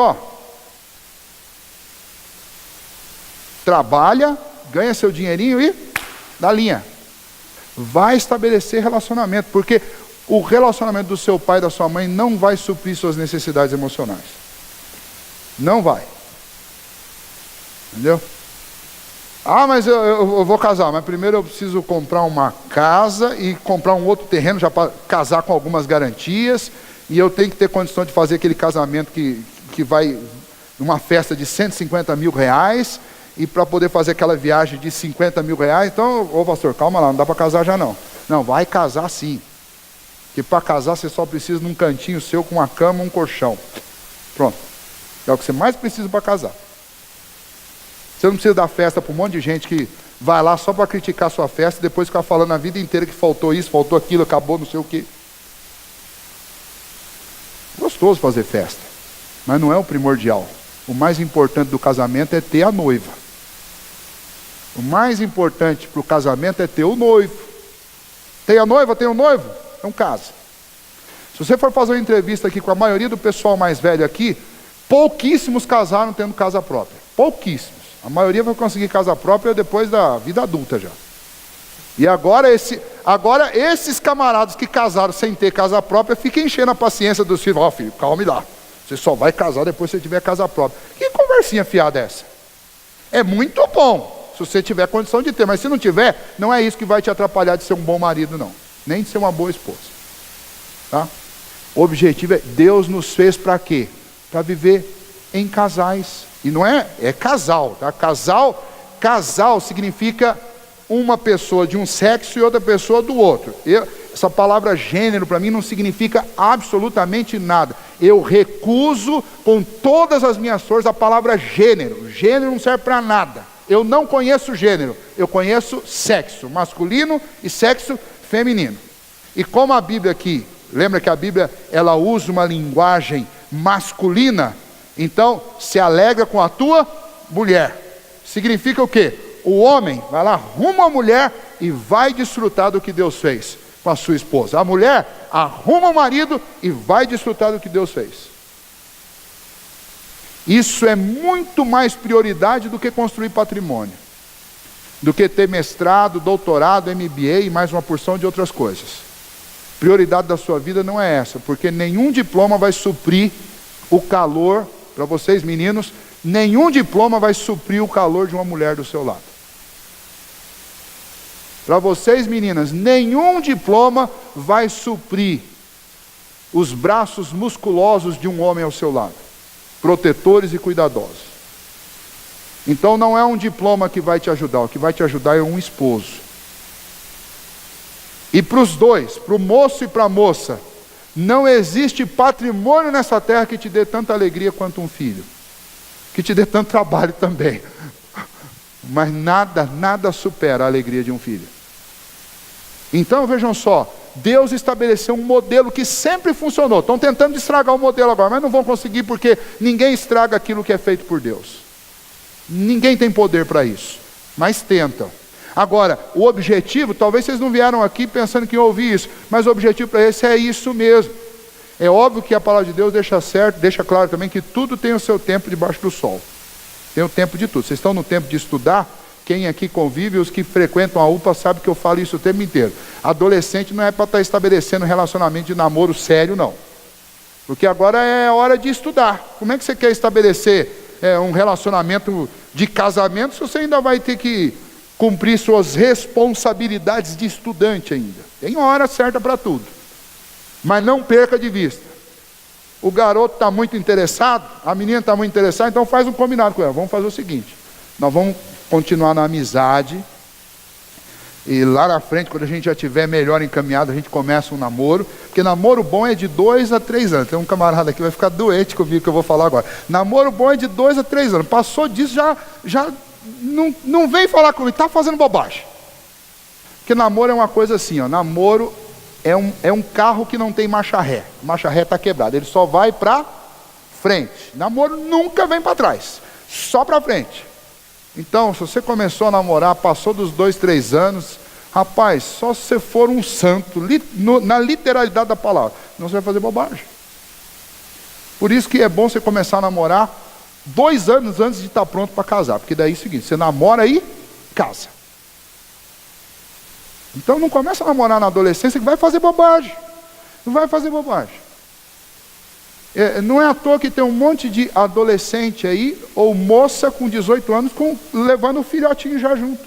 trabalha, ganha seu dinheirinho e dá linha. Vai estabelecer relacionamento, porque o relacionamento do seu pai e da sua mãe não vai suprir suas necessidades emocionais. Não vai. Entendeu? Ah, mas eu vou casar, mas primeiro eu preciso comprar uma casa e comprar um outro terreno já para casar com algumas garantias, e eu tenho que ter condição de fazer aquele casamento que vai numa festa de 150 mil reais, e para poder fazer aquela viagem de 50 mil reais. Então, ô pastor, calma lá, não dá para casar já não. Não, vai casar sim. Porque para casar você só precisa de um cantinho seu com uma cama e um colchão. Pronto. É o que você mais precisa para casar. Você não precisa dar festa para um monte de gente que vai lá só para criticar a sua festa e depois ficar falando a vida inteira que faltou isso, faltou aquilo, acabou, não sei o quê. Gostoso fazer festa, mas não é o primordial. O mais importante do casamento é ter a noiva. O mais importante para o casamento é ter o noivo. Tem a noiva, tem o noivo? Então casa. Se você for fazer uma entrevista aqui com a maioria do pessoal mais velho aqui, pouquíssimos casaram tendo casa própria. Pouquíssimos. A maioria vai conseguir casa própria depois da vida adulta já. E agora esses camaradas que casaram sem ter casa própria, ficam enchendo a paciência dos filhos. Ó, filho, calme lá. Você só vai casar depois que você tiver casa própria. Que conversinha fiada é essa? É muito bom, se você tiver condição de ter. Mas se não tiver, não é isso que vai te atrapalhar de ser um bom marido, não. Nem de ser uma boa esposa. Tá? O objetivo é, Deus nos fez para quê? Para viver em casais. E não é casal, tá? Casal significa uma pessoa de um sexo e outra pessoa do outro. Essa palavra gênero para mim não significa absolutamente nada. Eu recuso com todas as minhas forças a palavra gênero. Gênero não serve para nada. Eu não conheço gênero, eu conheço sexo masculino e sexo feminino. E como a Bíblia aqui, lembra que a Bíblia ela usa uma linguagem masculina, então se alegra com a tua mulher. Significa o quê? O homem vai lá, arruma a mulher e vai desfrutar do que Deus fez com a sua esposa. A mulher arruma o marido e vai desfrutar do que Deus fez. Isso é muito mais prioridade do que construir patrimônio, do que ter mestrado, doutorado, MBA e mais uma porção de outras coisas. Prioridade da sua vida não é essa, porque nenhum diploma vai suprir o calor, para vocês meninos, nenhum diploma vai suprir o calor de uma mulher do seu lado. Para vocês meninas, nenhum diploma vai suprir os braços musculosos de um homem ao seu lado, protetores e cuidadosos. Então não é um diploma que vai te ajudar, o que vai te ajudar é um esposo. E para os dois, para o moço e para a moça, não existe patrimônio nessa terra que te dê tanta alegria quanto um filho, que te dê tanto trabalho também, mas nada supera a alegria de um filho. Então vejam só, Deus estabeleceu um modelo que sempre funcionou. Estão tentando estragar o modelo agora, mas não vão conseguir, porque ninguém estraga aquilo que é feito por Deus. Ninguém tem poder para isso, mas tentam. Agora, o objetivo, talvez vocês não vieram aqui pensando que iam ouvir isso, mas o objetivo para esse é isso mesmo. É óbvio que a palavra de Deus deixa claro também que tudo tem o seu tempo debaixo do sol. Tem o tempo de tudo. Vocês estão no tempo de estudar? Quem aqui convive, os que frequentam a UPA, sabe que eu falo isso o tempo inteiro. Adolescente não é para estar estabelecendo relacionamento de namoro sério, não. Porque agora é hora de estudar. Como é que você quer estabelecer um relacionamento de casamento se você ainda vai ter que cumprir suas responsabilidades de estudante ainda? Tem hora certa para tudo. Mas não perca de vista. O garoto está muito interessado, a menina está muito interessada, então faz um combinado com ela. Vamos fazer o seguinte, nós vamos continuar na amizade, e lá na frente, quando a gente já estiver melhor encaminhado, a gente começa um namoro, porque namoro bom é de 2 a 3 anos. Tem um camarada aqui que vai ficar doente comigo que eu vou falar agora. Namoro bom é de 2 a 3 anos. Passou disso, já não vem falar comigo, está fazendo bobagem. Porque namoro é uma coisa assim, ó, namoro é um carro que não tem marcha ré. Marcha ré está quebrada, ele só vai para frente. Namoro nunca vem para trás, só para frente. Então, se você começou a namorar, passou dos 2, 3 anos, rapaz, só se você for um santo, na literalidade da palavra, não você vai fazer bobagem. Por isso que é bom você começar a namorar 2 anos antes de estar pronto para casar, porque daí é o seguinte, você namora e casa. Então não começa a namorar na adolescência que vai fazer bobagem. vai fazer bobagem. Não é à toa que tem um monte de adolescente aí, ou moça com 18 anos, levando o filhotinho já junto.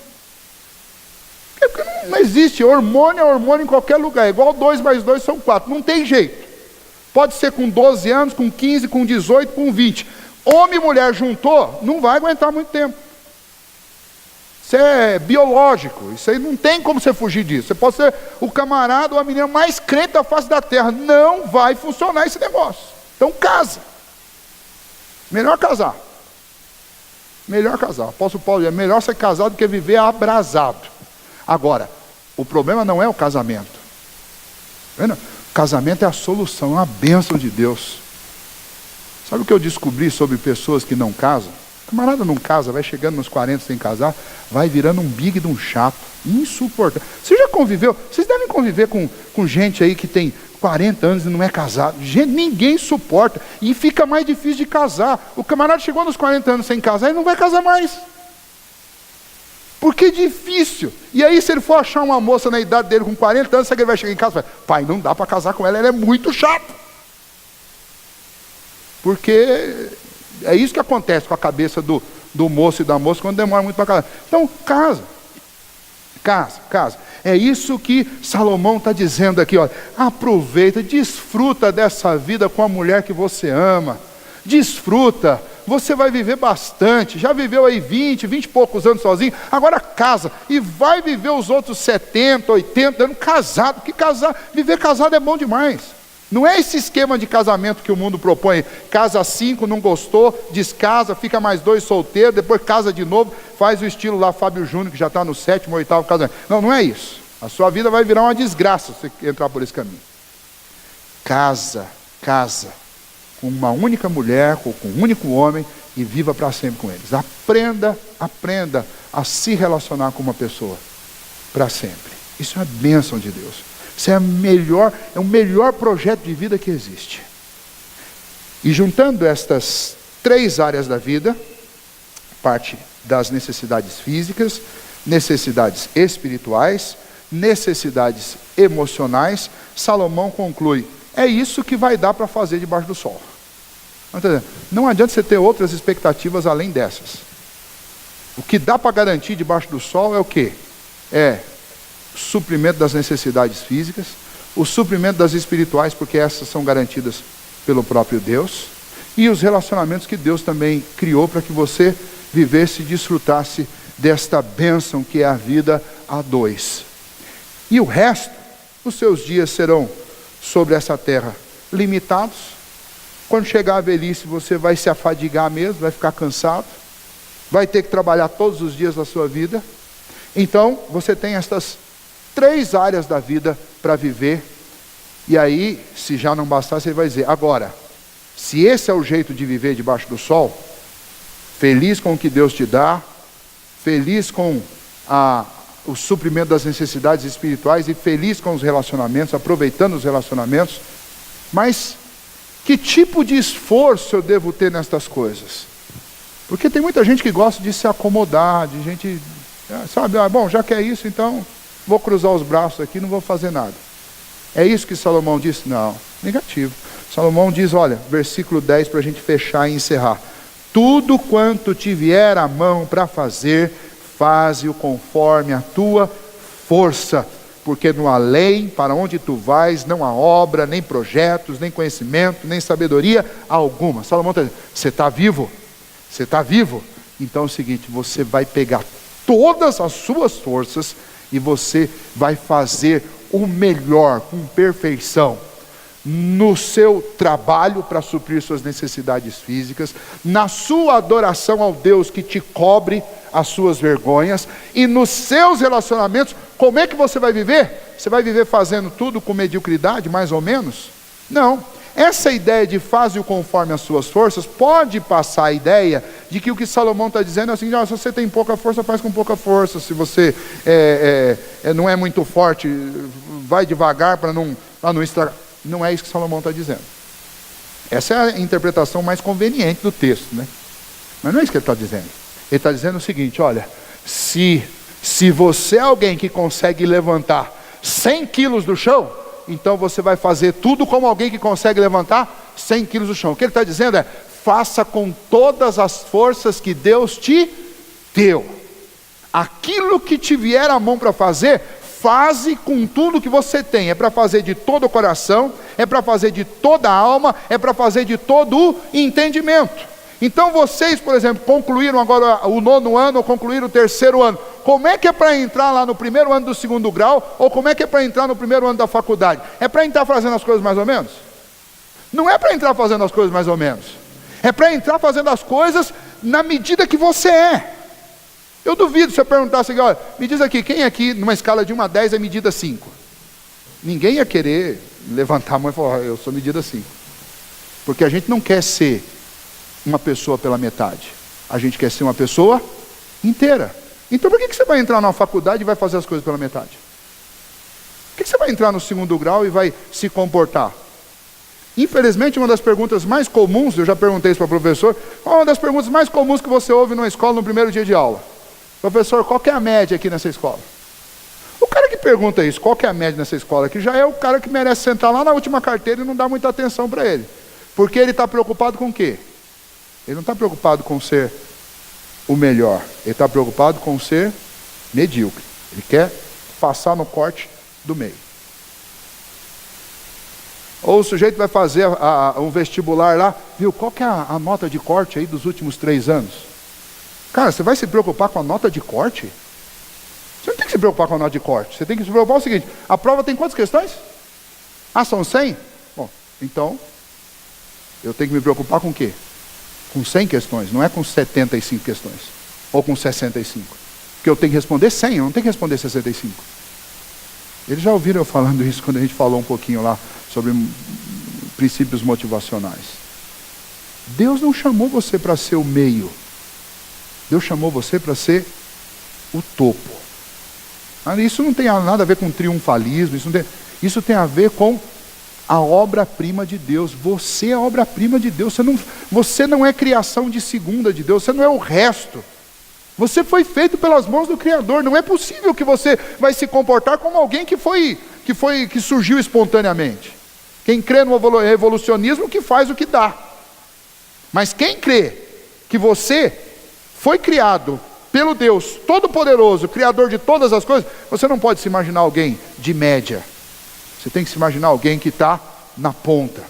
Porque não existe, hormônio é hormônio em qualquer lugar, é igual 2 mais 2 são 4, não tem jeito. Pode ser com 12 anos, com 15, com 18, com 20. Homem e mulher juntou, não vai aguentar muito tempo. Isso é biológico, isso aí não tem como você fugir disso. Você pode ser o camarada ou a menina mais crente da face da terra, não vai funcionar esse negócio. Então casa. Melhor casar. Melhor casar. O apóstolo Paulo diz, é melhor ser casado do que viver abrasado. Agora, o problema não é o casamento. Tá vendo? O casamento é a solução, é uma bênção de Deus. Sabe o que eu descobri sobre pessoas que não casam? O camarada não casa, vai chegando nos 40 sem casar, vai virando um big de um chato, insuportável. Você já conviveu? Vocês devem conviver com gente aí que tem 40 anos e não é casado. Gente, ninguém suporta. E fica mais difícil de casar. O camarada chegou nos 40 anos sem casar e não vai casar mais. Porque é difícil. E aí, se ele for achar uma moça na idade dele com 40 anos, sabe que ele vai chegar em casa e falar, pai, não dá para casar com ela é muito chato. Porque é isso que acontece com a cabeça do moço e da moça quando demora muito para casar. Então, casa. É isso que Salomão está dizendo aqui, olha, aproveita, desfruta dessa vida com a mulher que você ama, desfruta, você vai viver bastante, já viveu aí 20 e poucos anos sozinho, agora casa, e vai viver os outros 70, 80 anos casado, porque viver casado é bom demais. Não é esse esquema de casamento que o mundo propõe, casa 5, não gostou, descasa, fica mais 2 solteiros, depois casa de novo, faz o estilo lá Fábio Júnior, que já está no 7º, 8º casamento. Não é isso. A sua vida vai virar uma desgraça se você entrar por esse caminho. Casa com uma única mulher, ou com um único homem, e viva para sempre com eles. Aprenda a se relacionar com uma pessoa para sempre. Isso é uma bênção de Deus. Isso é o melhor projeto de vida que existe. E juntando estas 3 áreas da vida, parte das necessidades físicas, necessidades espirituais, necessidades emocionais, Salomão conclui, é isso que vai dar para fazer debaixo do sol. Não adianta você ter outras expectativas além dessas. O que dá para garantir debaixo do sol é o quê? É o suprimento das necessidades físicas, o suprimento das espirituais, porque essas são garantidas pelo próprio Deus, e os relacionamentos que Deus também criou para que você vivesse e desfrutasse desta bênção que é a vida a 2. E o resto, os seus dias serão sobre essa terra limitados. Quando chegar a velhice, você vai se afadigar mesmo, vai ficar cansado, vai ter que trabalhar todos os dias da sua vida. Então, você tem estas 3 áreas da vida para viver. E aí, se já não bastasse, ele vai dizer, agora, se esse é o jeito de viver debaixo do sol, feliz com o que Deus te dá, feliz com o suprimento das necessidades espirituais e feliz com os relacionamentos, aproveitando os relacionamentos, mas que tipo de esforço eu devo ter nestas coisas? Porque tem muita gente que gosta de se acomodar, de gente, sabe, bom, já que é isso, então vou cruzar os braços aqui, não vou fazer nada. É isso que Salomão disse? Não, negativo. Salomão diz, olha, versículo 10 para a gente fechar e encerrar. Tudo quanto te vier à mão para fazer, faze-o conforme a tua força, porque no além, para onde tu vais, não há obra, nem projetos, nem conhecimento, nem sabedoria alguma. Salomão está dizendo, você está vivo? Você está vivo? Então é o seguinte, você vai pegar todas as suas forças e você vai fazer o melhor, com perfeição, no seu trabalho para suprir suas necessidades físicas, na sua adoração ao Deus que te cobre as suas vergonhas, e nos seus relacionamentos. Como é que você vai viver? Você vai viver fazendo tudo com mediocridade, mais ou menos? Não. Essa ideia de faze-o conforme as suas forças, pode passar a ideia de que o que Salomão está dizendo é assim, se você tem pouca força, faz com pouca força, se você não é muito forte, vai devagar para não estragar. Não é isso que Salomão está dizendo. Essa é a interpretação mais conveniente do texto, né? Mas não é isso que ele está dizendo. Ele está dizendo o seguinte, olha, se você é alguém que consegue levantar 100 quilos do chão, então você vai fazer tudo como alguém que consegue levantar 100 quilos do chão. O que ele está dizendo é, faça com todas as forças que Deus te deu. Aquilo que te vier a mão para fazer, faze com tudo que você tem. É para fazer de todo o coração, é para fazer de toda a alma, é para fazer de todo o entendimento. Então vocês, por exemplo, concluíram agora o 9º ano, ou concluíram o 3º ano. Como é que é para entrar lá no 1º ano do 2º grau, ou como é que é para entrar no 1º ano da faculdade? É para entrar fazendo as coisas mais ou menos? Não é para entrar fazendo as coisas mais ou menos. É para entrar fazendo as coisas na medida que você é. Eu duvido se eu perguntasse aqui, olha, me diz aqui, quem aqui numa escala de 1 a 10 é medida 5? Ninguém ia querer levantar a mão e falar, eu sou medida 5. Porque a gente não quer ser uma pessoa pela metade. A gente quer ser uma pessoa inteira. Então por que você vai entrar na faculdade e vai fazer as coisas pela metade? Por que você vai entrar no 2º grau e vai se comportar? Infelizmente, uma das perguntas mais comuns, eu já perguntei isso para o professor, qual é uma das perguntas mais comuns que você ouve numa escola no primeiro dia de aula? Professor, qual que é a média aqui nessa escola? O cara que pergunta isso, qual que é a média nessa escola aqui, já é o cara que merece sentar lá na última carteira e não dar muita atenção para ele. Porque ele está preocupado com o quê? Ele não está preocupado com ser o melhor, ele está preocupado com ser medíocre. Ele quer passar no corte do meio. Ou o sujeito vai fazer um vestibular lá, viu, qual que é a nota de corte aí dos últimos 3 anos? Cara, você vai se preocupar com a nota de corte? Você não tem que se preocupar com a nota de corte. Você tem que se preocupar com o seguinte, a prova tem quantas questões? Ah, são 100? Bom, então, eu tenho que me preocupar com o quê? Com 100 questões, não é com 75 questões. Ou com 65. Porque eu tenho que responder 100, eu não tenho que responder 65. Eles já ouviram eu falando isso quando a gente falou um pouquinho lá sobre princípios motivacionais. Deus não chamou você para ser o meio. Deus chamou você para ser o topo. Isso não tem nada a ver com triunfalismo, isso tem a ver com a obra-prima de Deus. Você é a obra-prima de Deus. Você não é criação de segunda de Deus, você não é o resto. Você foi feito pelas mãos do Criador. Não é possível que você vai se comportar como alguém que surgiu espontaneamente. Quem crê no evolucionismo que faz o que dá. Mas quem crê que você foi criado pelo Deus Todo-Poderoso, Criador de todas as coisas, você não pode se imaginar alguém de média. Você tem que se imaginar alguém que está na ponta.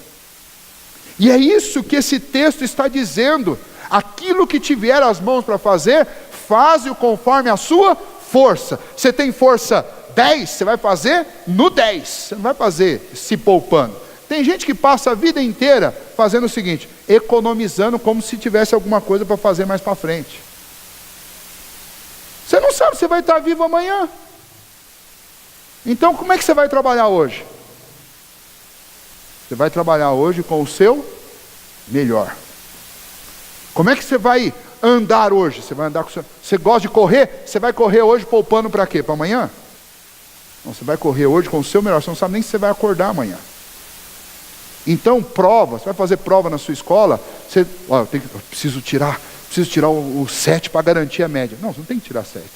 E é isso que esse texto está dizendo. Aquilo que te vier às mãos para fazer, faze-o conforme a sua força. Você tem força 10, você vai fazer no 10. Você não vai fazer se poupando. Tem gente que passa a vida inteira fazendo o seguinte, economizando como se tivesse alguma coisa para fazer mais para frente. Você não sabe se vai estar vivo amanhã. Então como é que você vai trabalhar hoje? Você vai trabalhar hoje com o seu melhor. Como é que você vai andar hoje? Você vai andar com o seu... Você gosta de correr? Você vai correr hoje poupando para quê? Para amanhã? Não, você vai correr hoje com o seu melhor. Você não sabe nem se você vai acordar amanhã. Então, prova, você vai fazer prova na sua escola, eu preciso tirar o 7 para garantir a média. Não, você não tem que tirar 7.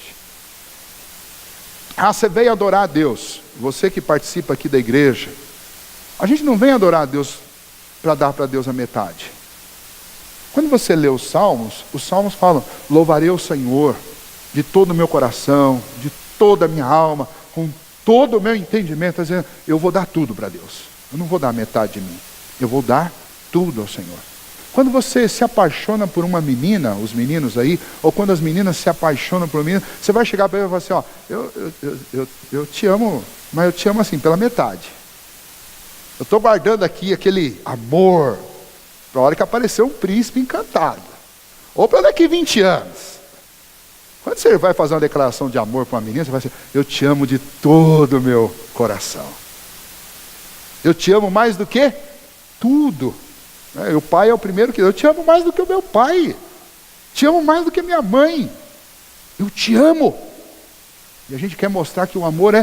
Você veio adorar a Deus. Você que participa aqui da igreja, a gente não vem adorar a Deus para dar para Deus a metade. Quando você lê os salmos falam, louvarei o Senhor de todo o meu coração, de toda a minha alma, com todo o meu entendimento, está dizendo, eu vou dar tudo para Deus. Eu não vou dar metade de mim, eu vou dar tudo ao Senhor. Quando você se apaixona por uma menina, os meninos aí, ou quando as meninas se apaixonam por uma menina, você vai chegar para ele e falar assim, eu te amo, mas eu te amo assim, pela metade. Eu estou guardando aqui aquele amor, para a hora que aparecer um príncipe encantado. Ou para daqui 20 anos. Quando você vai fazer uma declaração de amor para uma menina, você vai dizer, eu te amo de todo o meu coração. Eu te amo mais do que tudo. O pai é o primeiro que... Eu te amo mais do que o meu pai. Te amo mais do que minha mãe. Eu te amo. E a gente quer mostrar que o amor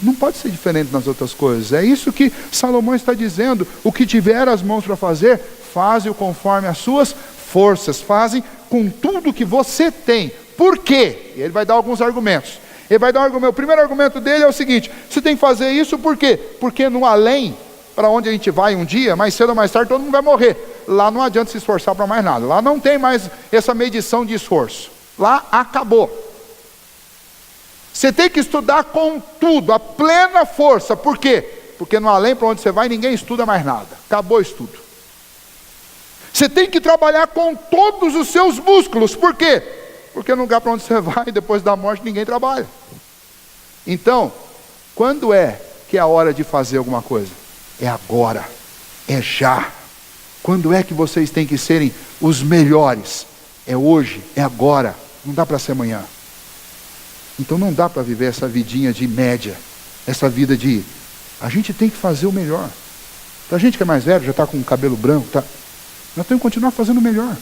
não pode ser diferente nas outras coisas. É isso que Salomão está dizendo. O que tiver as mãos para fazer, faze-o conforme as suas forças. Fazem com tudo que você tem. Por quê? E ele vai dar alguns argumentos. Ele vai dar um argumento. O primeiro argumento dele é o seguinte: você tem que fazer isso por quê? Porque no além, para onde a gente vai um dia, mais cedo ou mais tarde todo mundo vai morrer. Lá não adianta se esforçar para mais nada. Lá não tem mais essa medição de esforço. Lá acabou. Você tem que estudar com tudo, a plena força. Por quê? Porque no além, para onde você vai, ninguém estuda mais nada. Acabou o estudo. Você tem que trabalhar com todos os seus músculos. Por quê? Porque no lugar para onde você vai, depois da morte, ninguém trabalha. Então, quando é que é a hora de fazer alguma coisa? É agora. É já. Quando é que vocês têm que serem os melhores? É hoje, é agora. Não dá para ser amanhã. Então não dá para viver essa vidinha de média. Essa vida de... A gente tem que fazer o melhor. Para a gente que é mais velho, já está com o cabelo branco, tá... nós temos que continuar fazendo o melhor.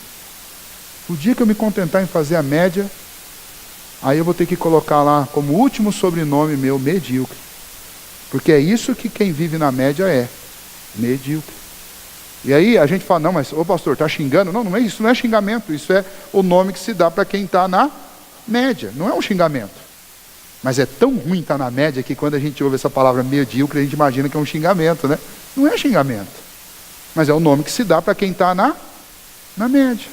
O dia que eu me contentar em fazer a média, aí eu vou ter que colocar lá como último sobrenome meu, medíocre. Porque é isso que quem vive na média é. Medíocre. E aí a gente fala, não, mas ô pastor, está xingando? Não, não é isso, não é xingamento. Isso é o nome que se dá para quem está na média. Não é um xingamento. Mas é tão ruim estar na média que quando a gente ouve essa palavra medíocre, a gente imagina que é um xingamento, né? Não é xingamento. Mas é o nome que se dá para quem está na média.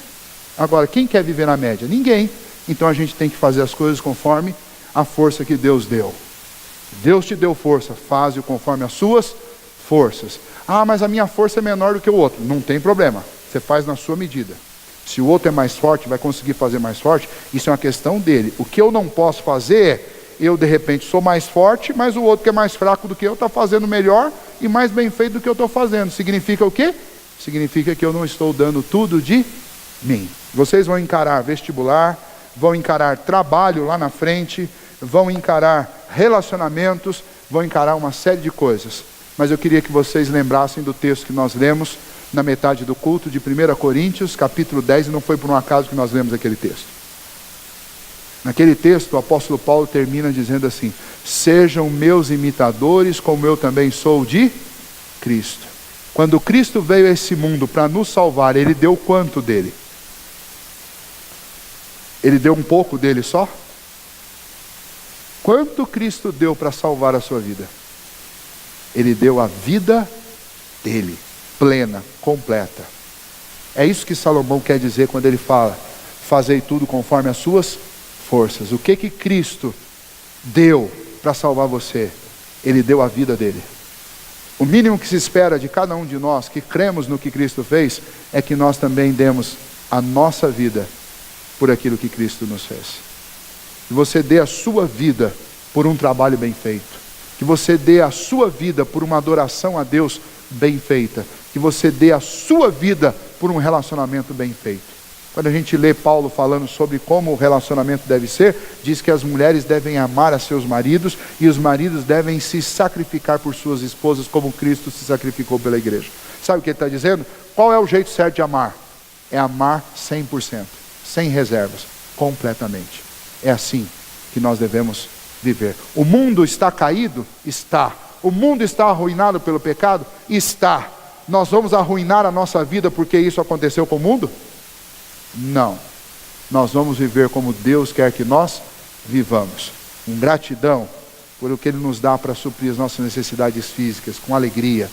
Agora, quem quer viver na média? Ninguém. Então a gente tem que fazer as coisas conforme a força que Deus deu. Deus te deu força, faze-o conforme as suas forças. Ah, mas a minha força é menor do que o outro. Não tem problema, você faz na sua medida. Se o outro é mais forte, vai conseguir fazer mais forte, isso é uma questão dele. O que eu não posso fazer é, eu de repente sou mais forte, mas o outro que é mais fraco do que eu está fazendo melhor e mais bem feito do que eu estou fazendo. Significa o quê? Significa que eu não estou dando tudo de mim. Vocês vão encarar vestibular, vão encarar trabalho lá na frente, vão encarar relacionamentos, vão encarar uma série de coisas. Mas eu queria que vocês lembrassem do texto que nós lemos na metade do culto de 1 Coríntios, capítulo 10, e não foi por um acaso que nós lemos aquele texto. Naquele texto, o apóstolo Paulo termina dizendo assim: sejam meus imitadores, como eu também sou de Cristo. Quando Cristo veio a esse mundo para nos salvar, Ele deu quanto dele? Ele deu um pouco dele só? Quanto Cristo deu para salvar a sua vida? Ele deu a vida dele, plena, completa. É isso que Salomão quer dizer quando ele fala: fazei tudo conforme as suas forças. O que Cristo deu para salvar você? Ele deu a vida dele. O mínimo que se espera de cada um de nós que cremos no que Cristo fez é que nós também demos a nossa vida por aquilo que Cristo nos fez. Que você dê a sua vida por um trabalho bem feito. Que você dê a sua vida por uma adoração a Deus bem feita. Que você dê a sua vida por um relacionamento bem feito. Quando a gente lê Paulo falando sobre como o relacionamento deve ser, diz que as mulheres devem amar a seus maridos e os maridos devem se sacrificar por suas esposas como Cristo se sacrificou pela igreja. Sabe o que ele está dizendo? Qual é o jeito certo de amar? É amar 100%, sem reservas, completamente. É assim que nós devemos viver. O mundo está caído? Está. O mundo está arruinado pelo pecado? Está. Nós vamos arruinar a nossa vida porque isso aconteceu com o mundo? Não. Nós vamos viver como Deus quer que nós vivamos. Com gratidão por o que Ele nos dá para suprir as nossas necessidades físicas, com alegria,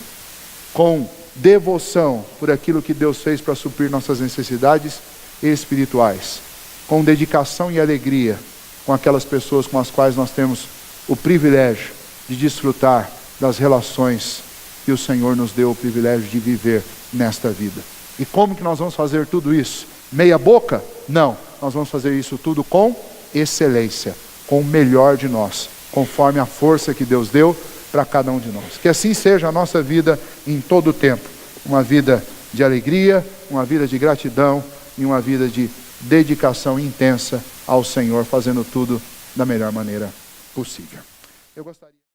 com devoção por aquilo que Deus fez para suprir nossas necessidades espirituais, com dedicação e alegria com aquelas pessoas com as quais nós temos o privilégio de desfrutar das relações que o Senhor nos deu o privilégio de viver nesta vida. E como que nós vamos fazer tudo isso? Meia boca? Não. Nós vamos fazer isso tudo com excelência, com o melhor de nós, conforme a força que Deus deu para cada um de nós. Que assim seja a nossa vida em todo o tempo. Uma vida de alegria, uma vida de gratidão e uma vida de dedicação intensa ao Senhor, fazendo tudo da melhor maneira possível. Eu gostaria...